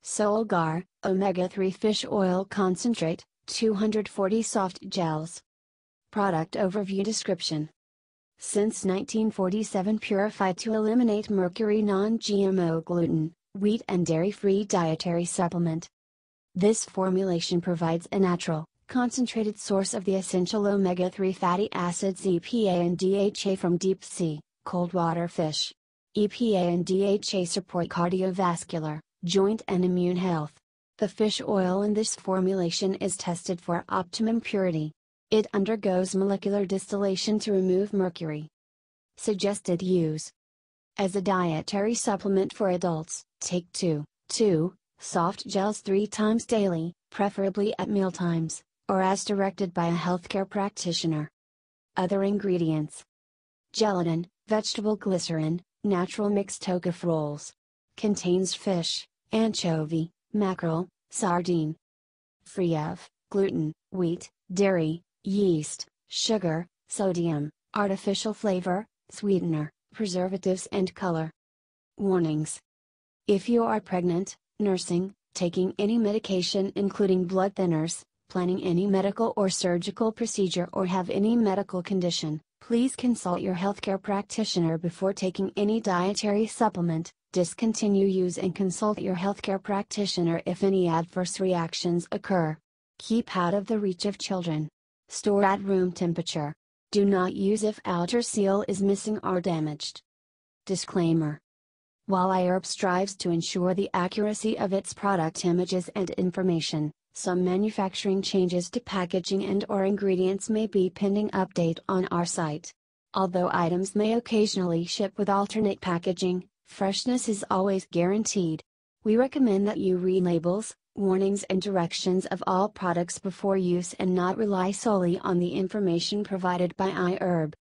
Solgar, Omega-3 Fish Oil Concentrate, 240 Soft Gels. Product Overview Description. Since 1947 purified to eliminate mercury, non-GMO, gluten, wheat and dairy-free dietary supplement. This formulation provides a natural, concentrated source of the essential omega-3 fatty acids EPA and DHA from deep sea, cold water fish. EPA and DHA support cardiovascular, joint and immune health. The fish oil in this formulation is tested for optimum purity. It undergoes molecular distillation to remove mercury. Suggested use. As a dietary supplement for adults, take 2 soft gels 3 times daily, preferably at mealtimes, or as directed by a healthcare practitioner. Other ingredients: gelatin, vegetable glycerin, natural mixed tocopherols. Contains fish, anchovy, mackerel, sardine. Free of gluten, wheat, dairy, yeast, sugar, sodium, artificial flavor, sweetener, preservatives and color. Warnings. If you are pregnant, nursing, taking any medication including blood thinners, planning any medical or surgical procedure or have any medical condition, please consult your healthcare practitioner before taking any dietary supplement. Discontinue use and consult your healthcare practitioner if any adverse reactions occur. Keep out of the reach of children. Store at room temperature. Do not use if outer seal is missing or damaged. Disclaimer. While iHerb strives to ensure the accuracy of its product images and information, some manufacturing changes to packaging and/or ingredients may be pending update on our site. Although items may occasionally ship with alternate packaging, freshness is always guaranteed. We recommend that you read labels, warnings and directions of all products before use and not rely solely on the information provided by iHerb.